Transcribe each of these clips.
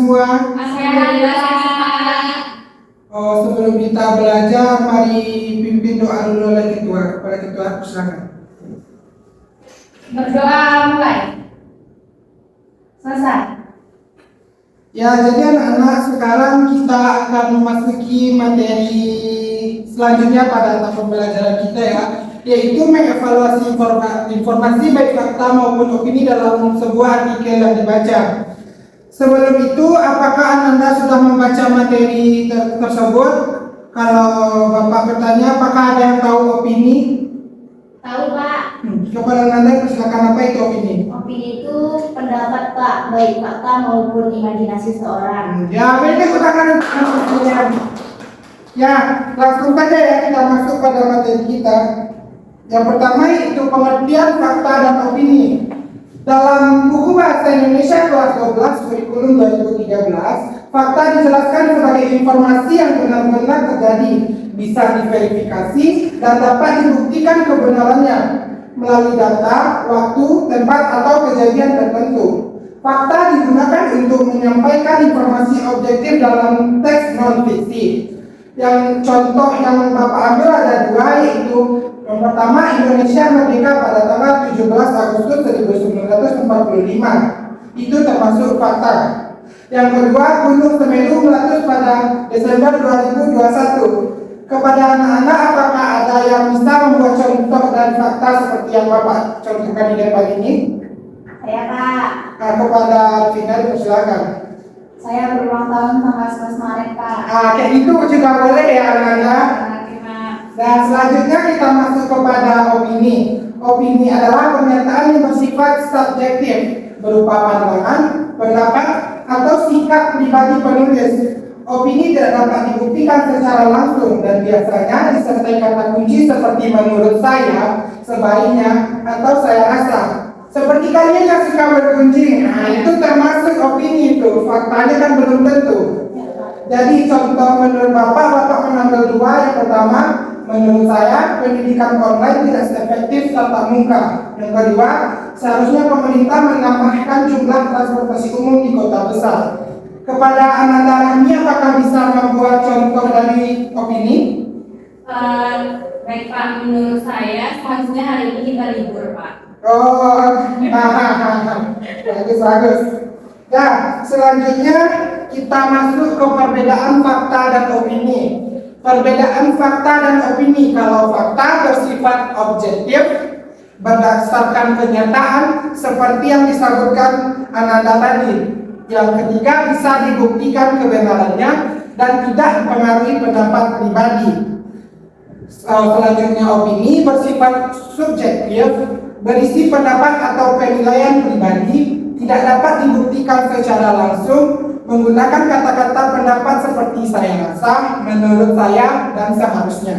semua? Alhamdulillah. Oh, sebelum kita belajar, mari pimpin doa dulu oleh ketua. Kepada ketua, silakan. Berdoa mulai. Selesai. Ya, jadi anak-anak sekarang kita akan memasuki materi selanjutnya pada tahap pembelajaran kita ya, yaitu mengevaluasi informasi baik fakta maupun opini dalam sebuah artikel yang dibaca. Sebelum itu, apakah Anda sudah membaca materi tersebut? Kalau Bapak bertanya, apakah ada yang tahu opini? Tahu Pak, Kepada Anda, silakan, apa itu opini? opini itu pendapat Pak, baik fakta maupun imajinasi seorang. Ya, ini sudah kan. Ya, langsung saja ya kita masuk pada materi kita. Yang pertama itu pengertian fakta dan opini. Dalam buku Bahasa Indonesia kelas 12 kurikulum 2013, fakta dijelaskan sebagai informasi yang benar-benar terjadi, bisa diverifikasi dan dapat dibuktikan kebenarannya melalui data, waktu, tempat atau kejadian tertentu. Fakta digunakan untuk menyampaikan informasi objektif dalam teks non-fiksi. Yang contoh yang Bapak ambil ada dua, yaitu yang pertama, Indonesia merdeka pada tanggal 17 Agustus 1945. Itu termasuk fakta. Yang kedua, Gunung Semeru meletus pada Desember 2021. Kepada anak-anak, apakah ada yang bisa membuat contoh dan fakta seperti yang Bapak contohkan di depan ini? Saya Pak. Nah, kepada Final, silakan. Saya berulang tahun tanggal 11 Maret Pak. Kayak gitu juga boleh ya anak-anak. Dan selanjutnya kita masuk kepada opini. Opini adalah pernyataan yang bersifat subjektif, berupa pandangan, pendapat, atau sikap pribadi penulis. Opini tidak dapat dibuktikan secara langsung dan biasanya disertai kata kunci seperti menurut saya, sebaiknya, atau saya rasa. Seperti kalian yang suka bergunjing, itu termasuk opini itu. Faktanya kan belum tentu. Jadi contoh menurut Bapak mengambil dua. Yang pertama, menurut saya pendidikan online tidak seefektif tatap muka. Yang kedua, seharusnya pemerintah menambahkan jumlah transportasi umum di kota besar. Kepada Ananda Rahmi, apakah bisa membuat contoh dari opini? Baik Pak, menurut saya seharusnya hari ini kita libur Pak. Oh, bagus. Nah, selanjutnya kita masuk ke perbedaan fakta dan opini. Perbedaan fakta dan opini. Kalau fakta bersifat objektif, berdasarkan kenyataan seperti yang disebutkan Ananda tadi. Yang ketiga, bisa dibuktikan kebenarannya dan tidak mempengaruhi pendapat pribadi. Selanjutnya, opini bersifat subjektif, berisi pendapat atau penilaian pribadi, tidak dapat dibuktikan secara langsung, menggunakan kata-kata pendapat seperti saya rasa, menurut saya, dan seharusnya.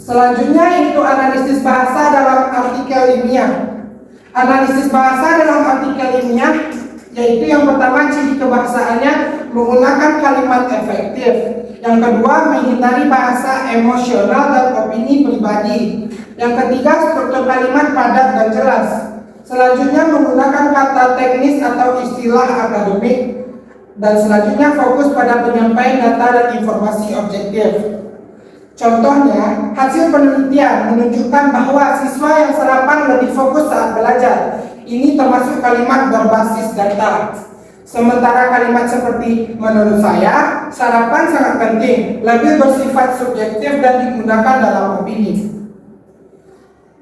Selanjutnya itu analisis bahasa dalam artikel ilmiah. Analisis bahasa dalam artikel ilmiah yaitu yang pertama, ciri kebahasaannya menggunakan kalimat efektif. Yang kedua, menghindari bahasa emosional dan opini pribadi. Yang ketiga, struktur kalimat padat dan jelas. Selanjutnya, menggunakan kata teknis atau istilah akademik. Dan selanjutnya, fokus pada penyampaian data dan informasi objektif. Contohnya, hasil penelitian menunjukkan bahwa siswa yang sarapan lebih fokus saat belajar. Ini termasuk kalimat berbasis data. Sementara kalimat seperti menurut saya, sarapan sangat penting, lebih bersifat subjektif dan digunakan dalam opini.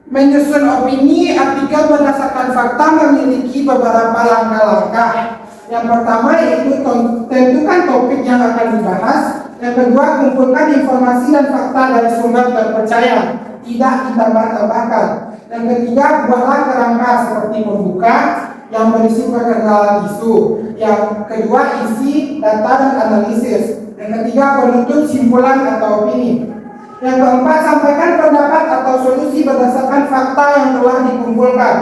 Menyusun opini, artikel berdasarkan fakta memiliki beberapa langkah-langkah. Yang pertama yaitu tentukan topik yang akan dibahas. Yang kedua, kumpulkan informasi dan fakta dari sumber terpercaya, tidak ditambah-tambahkan. Yang ketiga, buatlah kerangka seperti pembuka yang berisi perkenalan isu. Yang kedua, isi, data, dan analisis. Yang ketiga, penutup, simpulan atau opini. Yang keempat, sampaikan pendapat atau solusi berdasarkan fakta yang telah dikumpulkan.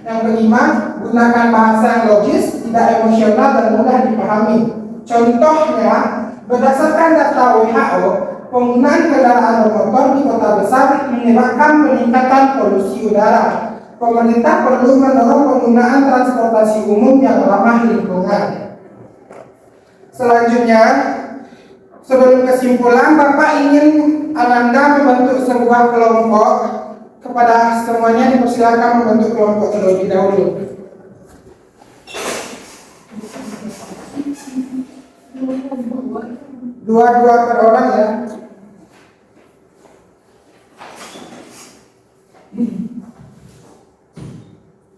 Yang kelima, gunakan bahasa yang logis, tidak emosional, dan mudah dipahami. Contohnya, berdasarkan data WHO, penggunaan kendaraan bermotor di kota besar menyebabkan peningkatan polusi udara. pemerintah perlu mendorong penggunaan transportasi umum yang ramah lingkungan. Selanjutnya, sebelum kesimpulan, Bapak ingin Ananda membentuk sebuah kelompok. Kepada semuanya dipersilakan membentuk kelompok terlebih dahulu. Dua-dua per orang ya.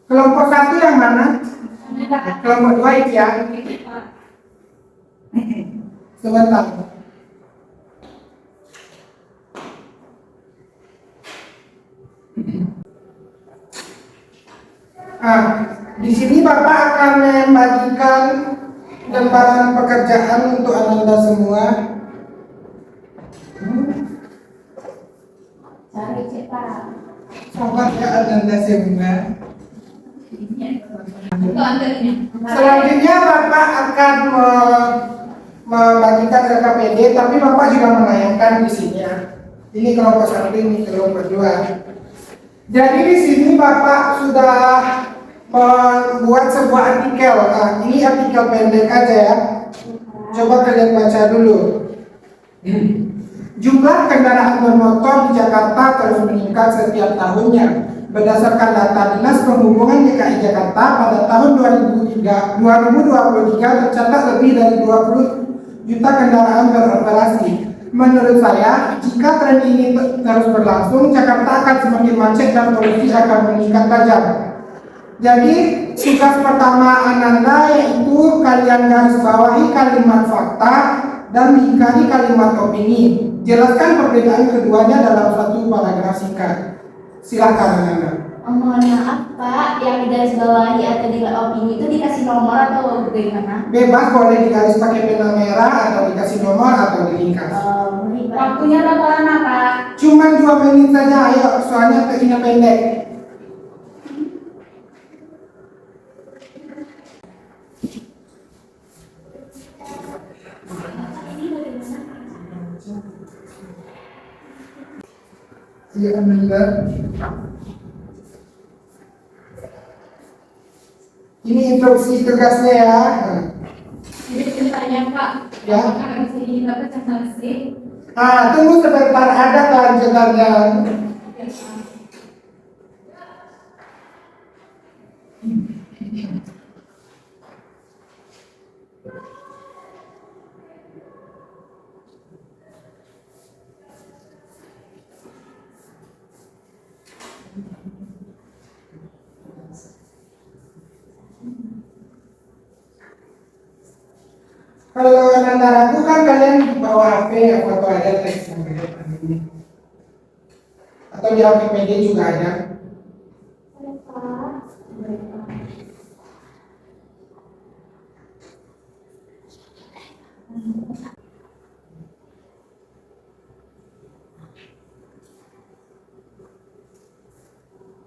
Kelompok satu yang mana? Kelompok dua itu ya. Sebentar. Di sini Bapak akan membagikan lembaran pekerjaan untuk Ananda semua. Cari cepat. Sabar ya Ananda semua. Untuk antaranya. Selanjutnya Bapak akan membagikan RKPD, tapi Bapak juga menayangkan di sini ya. Ini kelompok satu, ini kelompok dua. Jadi di sini Bapak sudah membuat sebuah artikel. Ini artikel pendek aja ya. Coba kalian baca dulu. Jumlah kendaraan bermotor di Jakarta terus meningkat setiap tahunnya. Berdasarkan data Dinas Perhubungan DKI Jakarta pada tahun 2023 tercatat lebih dari 20 juta kendaraan beroperasi. Menurut saya, jika tren ini terus berlangsung, Jakarta akan semakin macet dan polusi akan meningkat tajam. Jadi, tugas pertama Ananda yaitu kalian garis bawahi kalimat fakta dan lingkari kalimat opini. Jelaskan perbedaan keduanya dalam satu paragraf singkat. Silakan Ananda. Mohon maaf Pak, yang di garis bawahi atau di opini itu dikasih nomor atau bagaimana? Bebas, boleh digaris pakai pena merah atau dikasih nomor atau diringkas. Waktunya berapa lama, Pak? Cuma 2 menit saja, ayo, soalnya teksnya pendek. Iya, Ananda. Ini instruksi tugasnya ya. Jadi ceritanya, Pak. Ya. Apakah bisa dapat sanksi? Tunggu sebentar, ada kelanjutannya. Kalau Ananda ragu kan kalian bawa HP atau ada teks yang berkaitan ini. Atau di APPD juga ada.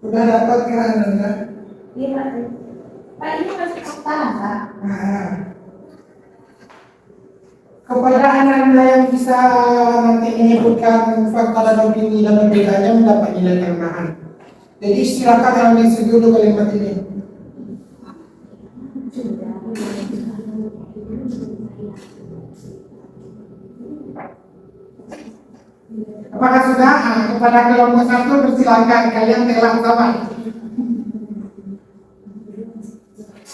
Udah dapat kan Ananda? Iya Pak. Pak ini masih fakta Pak. Kepada Ananda yang bisa nanti menyebutkan fakta dan opini dan perbedaannya mendapat nilai tambahan. Jadi silakan analisis dulu kalimat ini. Apakah sudah? Kepada kelompok satu bersilakan kalian telah sama.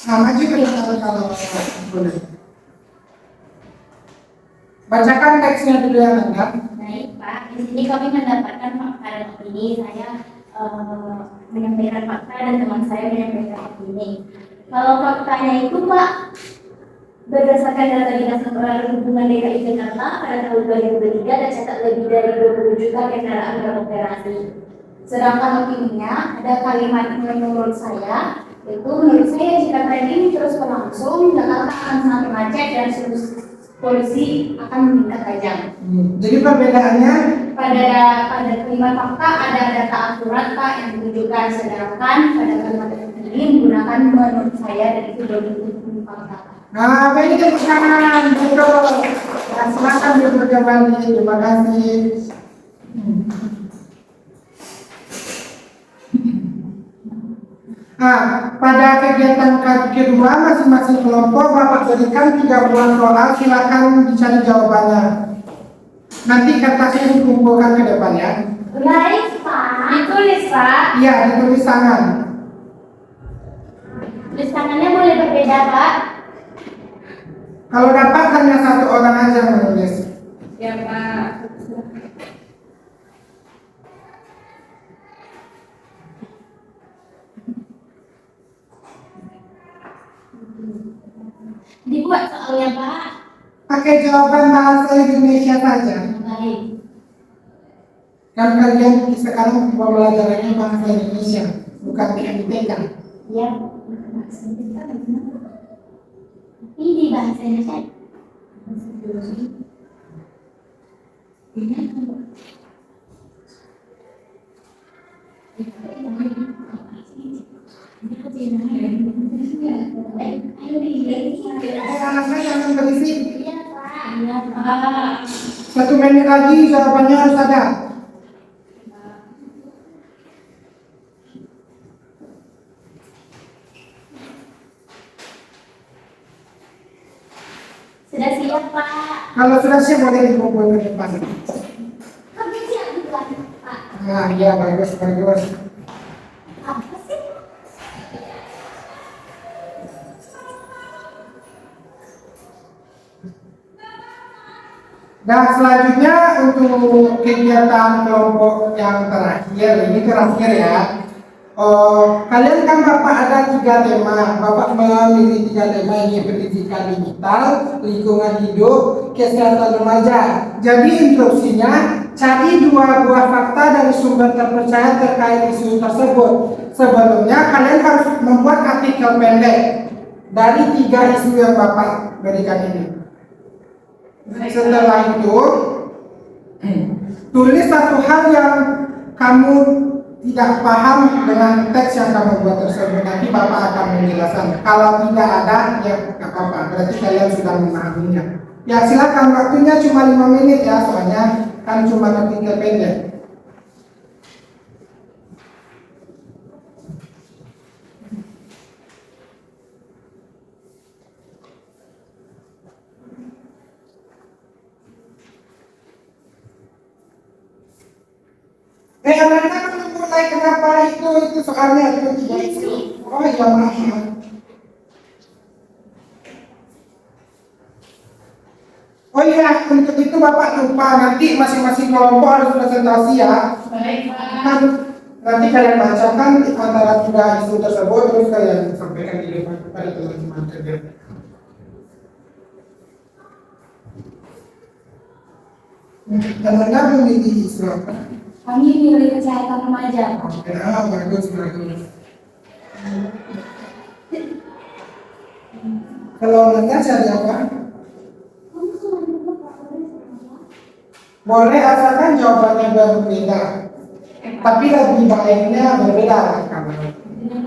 Maju ke depan kalau boleh. Bacakan teksnya dulu ya Anda. Baik Pak, di sini kami mendapatkan fakta dan opini. Saya menyampaikan fakta dan teman saya menyampaikan opini. Kalau faktanya itu Pak, berdasarkan data Dinas Perhubungan DKI Jakarta pada tahun 2023 tercatat lebih dari 20 juta kendaraan beroperasi. Sedangkan opininya ada kalimat menurut saya, yaitu menurut saya jika tren ini terus berlangsung, Jakarta akan sangat macet dan polusi akan meningkat tajam. Jadi perbedaannya Pada kalimat fakta ada data akurat Pak yang ditunjukkan, sedangkan pada kalimat opini menggunakan menurut saya dan itu belum fakta. Nah, baik tepuk tangan, betul. Nah, silakan duduk kembali. Terima kasih. Nah, pada kegiatan kedua masing-masing kelompok Bapak berikan 3 buah soal, silakan dicari jawabannya. Nanti kertasnya dikumpulkan ke depan ya. Baik, Pak. Ditulis, Pak. Iya, ditulis tangan. Tulis tangannya boleh berbeda, Pak. Kalau dapat hanya 1 orang aja menulis. Ya, Pak. Dibuat soalnya, Pak. Pakai jawaban bahasa Indonesia saja. Baik. Kan kalian sekarang pembelajarannya bahasa Indonesia, bukan IPK. Ya. Ini bahasa Indonesia. Anak-anak jangan berisik. Iya, Pak. Iya, Pak. 1 menit lagi jawabannya harus ada. Sudah siap, Pak. Kalau sudah siap boleh dikumpul ke depan. Kami siap duluan, Pak. Nah, iya bagus bagus. Apa sih? Nah, selanjutnya untuk kegiatan kelompok yang terakhir, ini terakhir ya. Kalian kan Bapak ada 3 tema, Bapak memilih 3 tema ini: pendidikan digital, lingkungan hidup, kesehatan remaja. Jadi instruksinya, cari 2 buah fakta dari sumber terpercaya terkait isu tersebut. Sebelumnya kalian harus membuat artikel pendek dari 3 isu yang Bapak berikan ini. Setelah itu, tulis 1 hal yang kamu tidak paham dengan teks yang kamu buat tersebut. Nanti Bapak akan menjelaskan. Kalau tidak ada, ya nggak apa-apa. Berarti kalian sudah memahaminya. Ya silakan, waktunya cuma 5 menit ya, soalnya kan cuma artikel pendek. Anak-anak belum mulai, kenapa itu soalnya itu tidak itu. Oh iya maaf. Oh iya, untuk itu Bapak lupa, nanti masing-masing kelompok harus presentasi ya. Baik, Pak. Kan nanti kalian bacakan antara 3 isu tersebut, terus kalian sampaikan di depan kepada teman-teman kerja. Teman-teman memilih isu apa? Kami milih kesehatan remaja. Oke, bagus bagus. Kalau Anda cari apa? Boleh asalkan jawabannya berbeda. Tapi lebih baiknya berbeda kan. Ini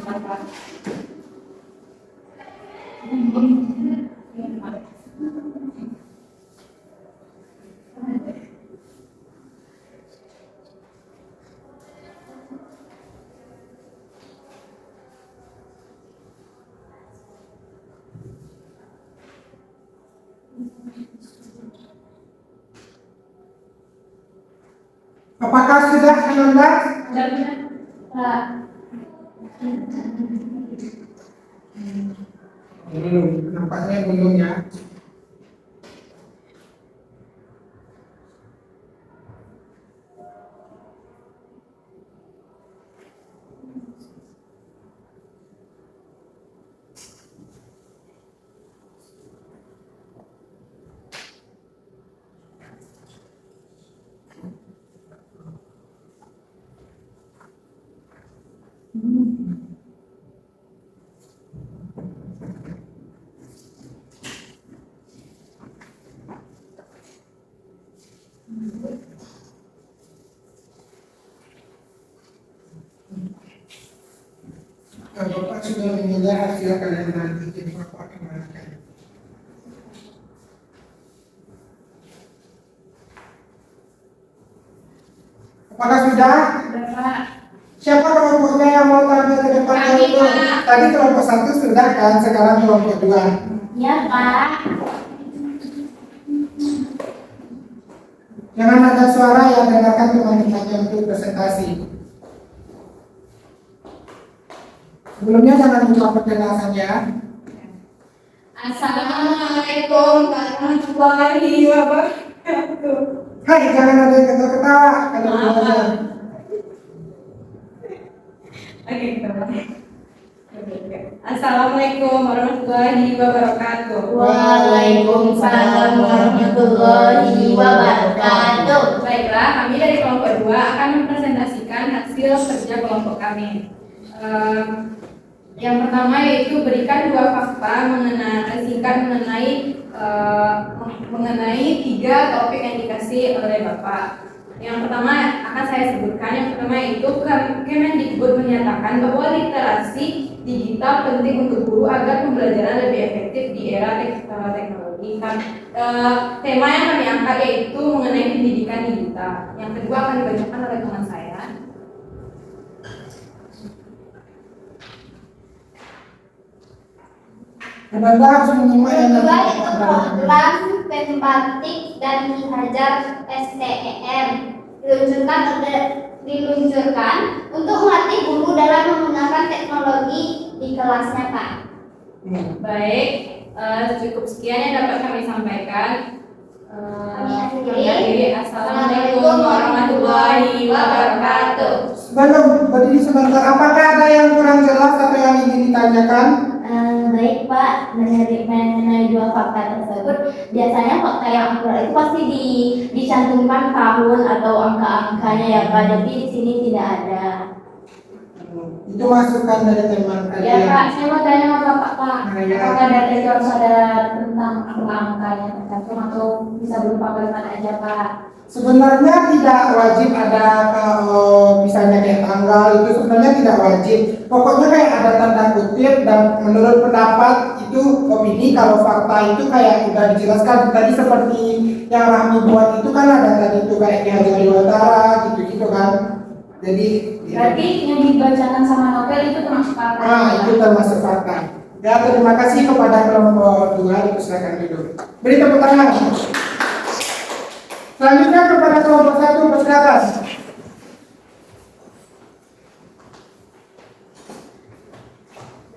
Pak, Pak. Ya, Pak. Apakah sudah Ananda? Sudah, benar. Pak. Belum, nampaknya belum ya. Bapak sudah memilih hasil kalian nanti, jadi Bapak akan mengatakan. Apakah sudah? Sudah, Pak. Siapa kelompoknya yang mau tampil ke depan Kami, dulu? Pak. Tadi kelompok 1 sudah kan, sekarang kelompok 2. Ya, Pak. Jangan ada suara yang dengarkan teman-temannya untuk presentasi. Sebelumnya jangan lupa perkenalkan ya. Assalamualaikum warahmatullahi wabarakatuh. Hai, jangan ada yang ketawa-ketawa kalau belajar. Oke, Assalamualaikum warahmatullahi wabarakatuh. Waalaikumsalam warahmatullahi wabarakatuh. Baiklah, kami dari kelompok 2 akan mempresentasikan hasil kerja kelompok kami. Yang pertama yaitu berikan 2 fakta mengenai 3 topik yang dikasih oleh Bapak. Yang pertama akan saya sebutkan. Yang pertama yaitu Kemendikbud menyatakan bahwa literasi digital penting untuk guru agar pembelajaran lebih efektif di era teknologi. Tema yang kami angkat yaitu mengenai pendidikan digital. Yang kedua akan dibacakan oleh teman saya. Anda harus menyimak yang Kedua nanti. itu program Pembatik dan Hajar STEM diluncurkan untuk melatih guru dalam menggunakan teknologi di kelasnya, Pak. Baik, cukup sekian yang dapat kami sampaikan. Kami Kami akhiri. akhiri. Assalamualaikum warahmatullahi wabarakatuh. Belum, berdiri sebentar. Apakah ada yang kurang jelas atau yang ingin ditanyakan? Baik, Pak, mengenai 2 fakta tersebut, biasanya fakta yang akurat itu pasti dicantumkan tahun atau angka-angkanya ya, Pak, tapi di sini tidak ada. Itu masukan dari teman Ya, kalian. Pak, saya mau tanya sama Bapak, Pak. Nah, ya. Apakah data itu harus ada tentang angka-angkanya tercantum atau bisa berupa kalimat aja, Pak? Sebenarnya tidak wajib ada misalnya kayak tanggal, itu sebenarnya tidak wajib. Pokoknya kayak ada tanda kutip dan menurut pendapat itu opini. Kalau fakta itu kayak udah dijelaskan tadi seperti yang Rahmi buat itu kan ada tadi itu kayak Ki Utara gitu-gitu kan. Jadi Berarti yang dibacakan sama novel itu termasuk fakta. itu termasuk fakta. Ya, terima kasih kepada kelompok 2, silakan duduk. Beri tepuk tangan. Selanjutnya kepada kelompok 1, persilakan.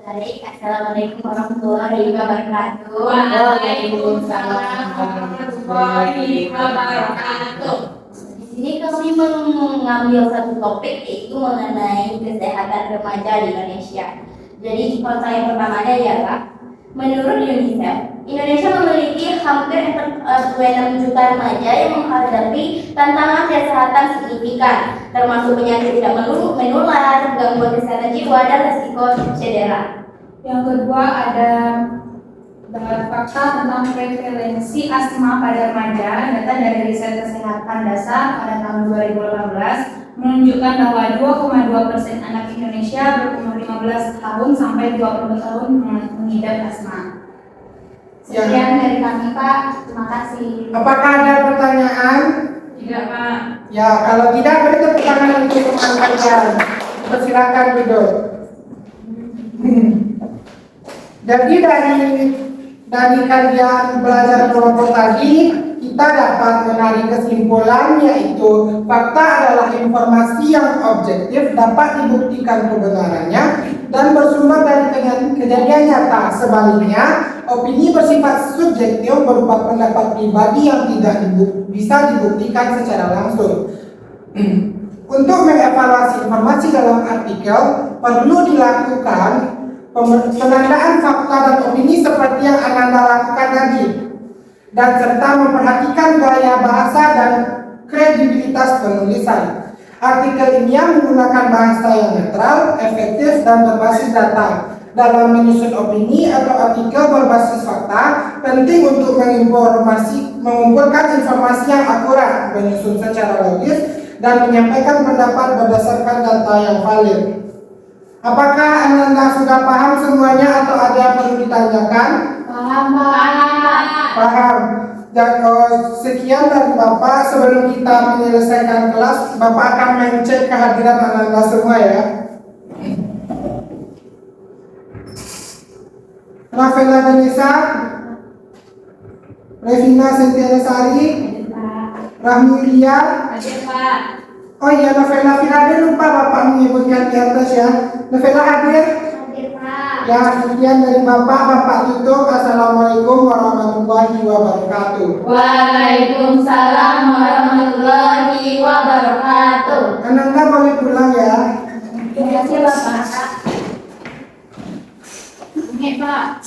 Baik, Assalamualaikum warahmatullahi wabarakatuh. Waalaikumsalam warahmatullahi wabarakatuh. Di sini kami mengambil satu topik yaitu mengenai kesehatan remaja di Indonesia. Jadi fakta yang pertamanya ialah menurut UNICEF, Indonesia memiliki hampir 46 juta remaja yang menghadapi tantangan kesehatan signifikan, termasuk penyakit tidak menular, gangguan kesehatan jiwa, dan risiko cedera. Yang kedua ada fakta tentang prevalensi asma pada remaja. Data dari riset kesehatan dasar pada tahun 2018 menunjukkan bahwa 2,2% anak Indonesia berumur 15 tahun sampai 20 tahun mengidap asma. Sekian dari kami, Pak. Terima kasih. Apakah ada pertanyaan? Tidak, Pak. Ya, kalau tidak beri tepuk tangan untuk teman kalian. Persilakan duduk. Jadi dari kalian belajar kelompok tadi, kita dapat menarik kesimpulan yaitu fakta adalah informasi yang objektif, dapat dibuktikan kebenarannya dan bersumber dari kejadian nyata. Sebaliknya, opini bersifat subjektif berupa pendapat pribadi yang tidak bisa dibuktikan secara langsung. Untuk mengevaluasi informasi dalam artikel, perlu dilakukan penandaan fakta dan opini seperti yang Ananda lakukan tadi, dan serta memperhatikan gaya bahasa dan kredibilitas penulisan. Artikel ini menggunakan bahasa yang netral, efektif, dan berbasis data. Dalam menyusun opini atau artikel berbasis fakta, penting untuk mengumpulkan informasi yang akurat, menyusun secara logis, dan menyampaikan pendapat berdasarkan data yang valid. Apakah Anda sudah paham semuanya atau ada yang perlu ditanyakan? Paham, Pak. Paham. Sekian dari Bapak. Sebelum kita menyelesaikan kelas, Bapak akan mengecek kehadiran anak-anak semua ya. Rafaela Danisa, Revina Sentiana Sari, Rahmi Lia. Hadir Pak. Oh iya, Novela Firade lupa Bapak menyebutkan di atas ya. Novela hadir? Hadir Pak. Ya, sekian dari Bapak. Bapak tutup. Assalamualaikum warahmatullahi wabarakatuh. Waalaikumsalam warahmatullahi wabarakatuh. Ananda boleh pulang ya. Terima kasih Bapak. Oke Pak.